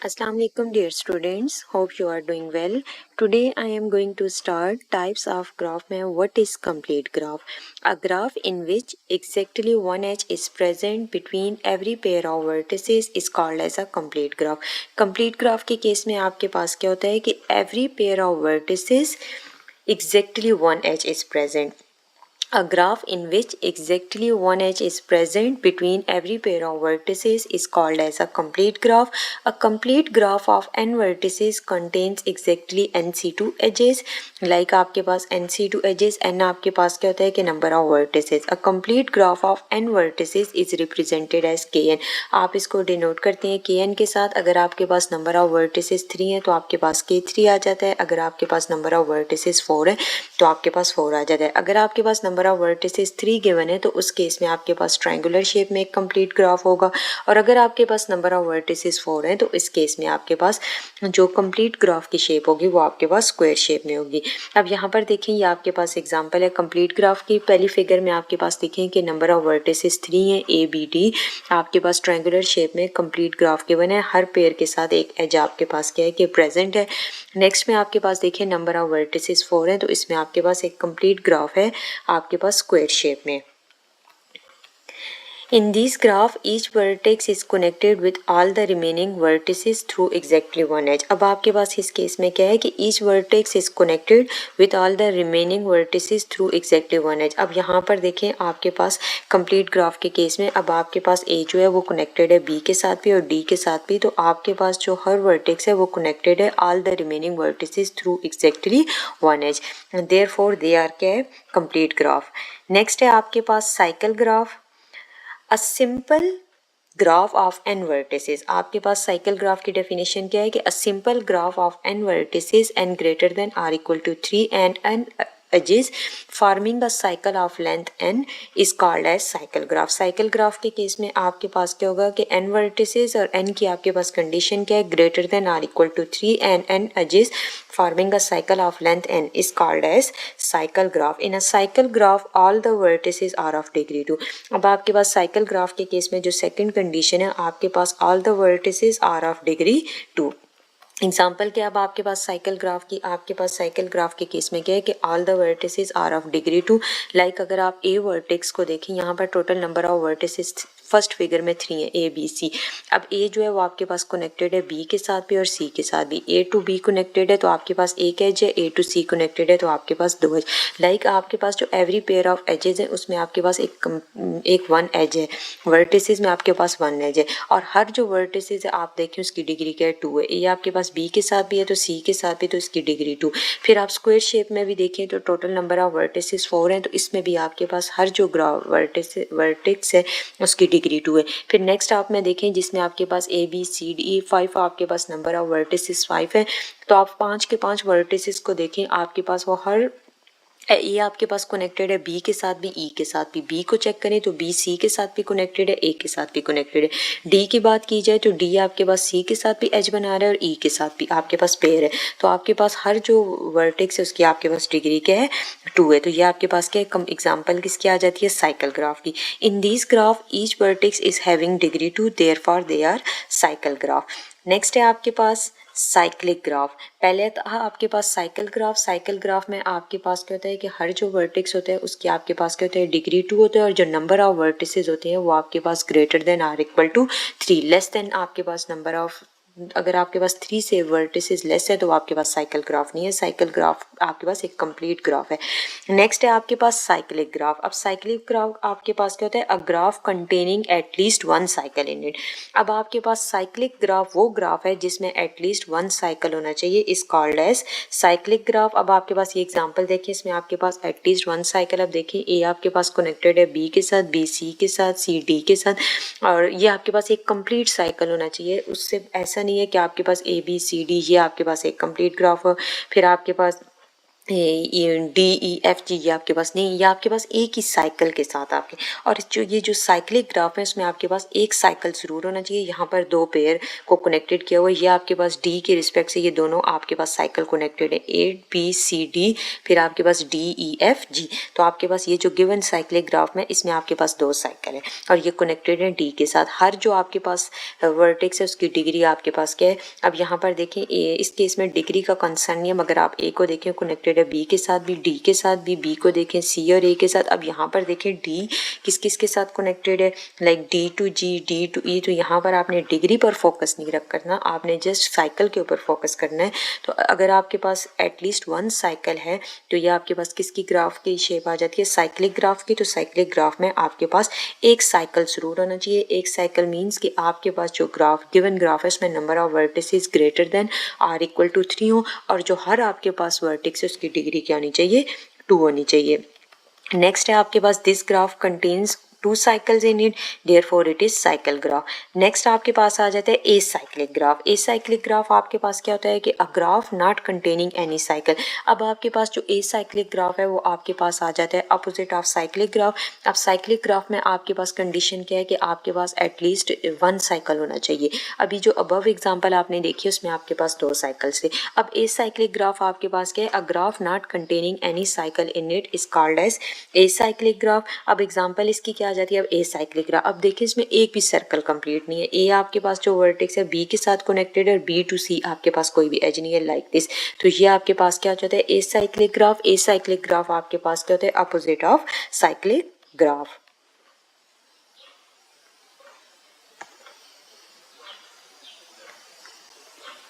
Assalamu alaikum dear students, hope you are doing well. Today I am going to start types of graph. में what is complete graph? A graph in which exactly one edge is present between every pair of vertices is called as a complete graph. Complete graph के case में आपके पास क्या होता है कि every pair of vertices exactly one edge is present. A graph in which exactly one edge is present between every pair of vertices is called as a complete graph. A complete graph of n vertices contains exactly nc2 edges. Like आपके पास nc2 edges, n आपके पास क्या होता है कि number of vertices. A complete graph of n vertices is represented as kn. आप इसको denote करते हैं kn के साथ. अगर आपके पास number of vertices 3 है तो आपके पास k3 आ जाता है. अगर आपके पास number of vertices 4 है तो आपके पास 4 आ जाता है. अगर आपके पास नंबर ऑफ वर्टिसेस 3 गिवन है तो उस केस में आपके पास ट्रायंगुलर शेप में एक कंप्लीट ग्राफ होगा. और अगर आपके पास नंबर ऑफ वर्टिसेस 4 है तो इस केस में आपके पास जो कंप्लीट ग्राफ की शेप होगी वो आपके पास स्क्वायर शेप में होगी. अब यहाँ पर देखें, ये आपके पास एग्जांपल है कंप्लीट ग्राफ की. पहली फिगर में आपके पास देखें कि नंबर ऑफ वर्टिसेस 3 है, ए बी डी. आपके पास ट्रायंगुलर शेप में कंप्लीट ग्राफ गिवन है. हर पेयर के साथ एक एज आपके पास क्या है कि प्रेजेंट है. नेक्स्ट में आपके पास देखिए नंबर ऑफ वर्टिसेस 4 है तो इसमें आपके पास एक कंप्लीट ग्राफ है आपके पास स्क्वायर शेप में. In this graph, each vertex is connected with all the remaining vertices through exactly one edge. अब आपके पास इस केस में क्या है कि each vertex is connected with all the remaining vertices through exactly one edge. अब यहाँ पर देखें आपके पास complete graph के केस में अब आपके पास A जो है वो connected है B के साथ भी और D के साथ भी. तो आपके पास जो हर vertex है वो connected है all the remaining vertices through exactly one edge. And therefore they are क्या है complete graph. Next है आपके पास cycle graph. A simple graph of n vertices. आपके पास साइकिल ग्राफ की डेफिनेशन क्या है कि a simple graph of n vertices n greater than or equal to 3 and n edges forming a cycle of length n is called as cycle graph. Cycle graph के case में आपके पास क्या होगा कि n vertices और n की आपके पास कंडीशन क्या है greater than or equal to 3 and n edges forming a cycle of length n is called as cycle graph. In a cycle graph all the vertices are of degree 2. अब आपके पास cycle graph के case में जो second condition है आपके पास all the vertices are of degree 2. Example क्या अब आपके पास साइकिल ग्राफ के केस में क्या है कि all the vertices are of degree 2. Like अगर आप ए वर्टेक्स को देखें यहाँ पर total number of vertices first figure में 3 है ए बी सी. अब ए जो है वो आपके पास कनेक्टेड है बी के साथ भी और सी के साथ भी. ए टू बी कनेक्टेड है तो आपके पास एक एज है, ए टू सी कनेक्टेड है तो आपके पास 2 एज. लाइक आपके पास जो एवरी पेयर ऑफ एजेस है उसमें आपके पास एक 1 एज है. वर्टिसेस में आपके पास 1 एज है और हर जो वर्टिसेस है आप देखें उसकी डिग्री क्या है 2 है. ये आपके पास बी के साथ भी है तो सी के साथ भी तो इसकी डिग्री 2. फिर आप स्क्वायर शेप में भी देखें तो टोटल नंबर ऑफ वर्टिसेस 4 हैं तो इसमें भी आपके पास हर जो वर्टेक्स है उसकी डिग्री 2 है. फिर नेक्स्ट आप में देखें जिसमें आपके पास ए बी सी डी 5 आपके पास नंबर ऑफ वर्टिसेस 5 है. तो आप 5 के 5 वर्टिसेस को देखें आपके पास वो हर ये आपके पास कनेक्टेड है बी के साथ भी ई के साथ भी. बी को चेक करें तो बी सी के साथ भी कनेक्टेड है, ए के साथ भी कनेक्टेड है. डी की बात की जाए तो डी आपके पास सी के साथ भी एज बना रहा है और ई के साथ भी आपके पास पेयर है. तो आपके पास हर जो वर्टेक्स है उसकी आपके पास डिग्री क्या है 2 है. तो ये आपके पास क्या है एग्जाम्पल किसकी आ जाती है साइकिल ग्राफ की. In this graph each vertex is having degree 2 therefore they are cycle graph. Next है आपके पास साइक्लिक ग्राफ. पहले था आपके पास साइकिल ग्राफ में आपके पास क्या होता है कि हर जो वर्टेक्स होता है उसकी आपके पास क्या होता है डिग्री 2 होता है और जो नंबर ऑफ वर्टिसेस होते हैं वो आपके पास greater than or equal to 3. Less than आपके पास नंबर ऑफ अगर आपके पास 3 से वर्टिसेस लेस है तो आपके पास साइकिल ग्राफ नहीं है. साइकिल ग्राफ आपके पास एक कंप्लीट ग्राफ है. नेक्स्ट है आपके पास साइक्लिक ग्राफ. अब साइक्लिक ग्राफ आपके पास क्या होता है a graph containing at least 1 cycle in it. अब आपके पास साइक्लिक ग्राफ वो ग्राफ है जिसमें एटलीस्ट 1 साइकिल होना चाहिए, is called as cyclic graph. अब आपके पास ये एग्जांपल देखिए इसमें आपके पास एटलीस्ट 1 साइकिल. अब देखिए ए आपके पास कनेक्टेड है बी के साथ, बी सी के साथ, सी डी के साथ और ये आपके पास एक कंप्लीट साइकिल होना चाहिए. उससे ऐसा नहीं है कि आपके पास ए बी सी डी ये आपके पास एक कंप्लीट ग्राफ हो. फिर आपके पास DEFG, ये आपके पास नहीं, ये आपके पास एक ही साइकिल के साथ आपके, और ये जो साइक्लिक ग्राफ है उसमें आपके पास एक साइकिल जरूर होना चाहिए। यहाँ पर दो पेयर को कनेक्टेड किया हुआ है, ये आपके पास D के रिस्पेक्ट से ये दोनों आपके पास साइकिल कनेक्टेड है, ABCD, फिर आपके पास DEFG। तो आपके पास ये जो गिवन साइक्लिक ग्राफ में इसमें आपके पास दो साइकिल है और ये कनेक्टेड है D के साथ। हर जो आपके पास वर्टेक्स है उसकी डिग्री आपके पास क्या है। अब यहाँ पर देखें इस केस में डिग्री का कंसर्न नहीं है, मगर आप A को देखें कनेक्टेड है B के साथ भी, D के साथ भी, B को देखें C और A के साथ। अब यहाँ पर देखें D किस किस के साथ कनेक्टेड है, like D to G, D to E। तो यहाँ पर आपने डिग्री पर फोकस नहीं रख करना, आपने जस्ट साइकिल के ऊपर फोकस करना है। तो अगर आपके पास एटलीस्ट वन साइकिल है तो ये आपके पास किसकी ग्राफ की शेप आ जाती है, साइक्लिक ग्राफ की। तो साइक्लिक ग्राफ में आपके पास एक साइकिल जरूर होना चाहिए। एक साइकिल मीन्स कि आपके पास जो ग्राफ गिवन ग्राफ है उसमें number of vertices greater than or equal to 3 हो, और जो हर आपके पास वर्टेक्स है उसकी डिग्री क्या होनी चाहिए, 2 होनी चाहिए। नेक्स्ट है आपके पास this graph contains two cycles in it, therefore it is cycle graph. Next आपके पास आ जाता है a cyclic graph. A cyclic graph आपके पास क्या होता है कि a graph not containing any cycle. अब आपके पास जो ए साइक्लिक ग्राफ है वो आपके पास आ जाता है अपोजिट ऑफ साइक्लिक ग्राफ। अब साइक्लिक ग्राफ में आपके पास कंडीशन क्या है कि आपके पास एटलीस्ट वन साइकिल होना चाहिए। अभी जो अबव एग्जाम्पल आपने देखी उसमें आपके पास दो साइकिल्स थे। अब ए साइक्लिक ग्राफ आपके पास क्या है, a graph not containing any cycle in it is called as a cyclic graph. अब एग्जाम्पल इसकी क्या आ जाती है, अब ए साइक्लिक ग्राफ। अब देखिए इसमें एक भी सर्कल कंप्लीट नहीं है। ए आपके पास जो वर्टेक्स है बी के साथ कनेक्टेड है और बी टू सी आपके पास कोई भी एज नहीं है लाइक दिस। तो ये आपके पास क्या हो जाता है, a cyclic graph. A cyclic graph आपके पास क्या होता है, अपोजिट ऑफ साइक्लिक ग्राफ।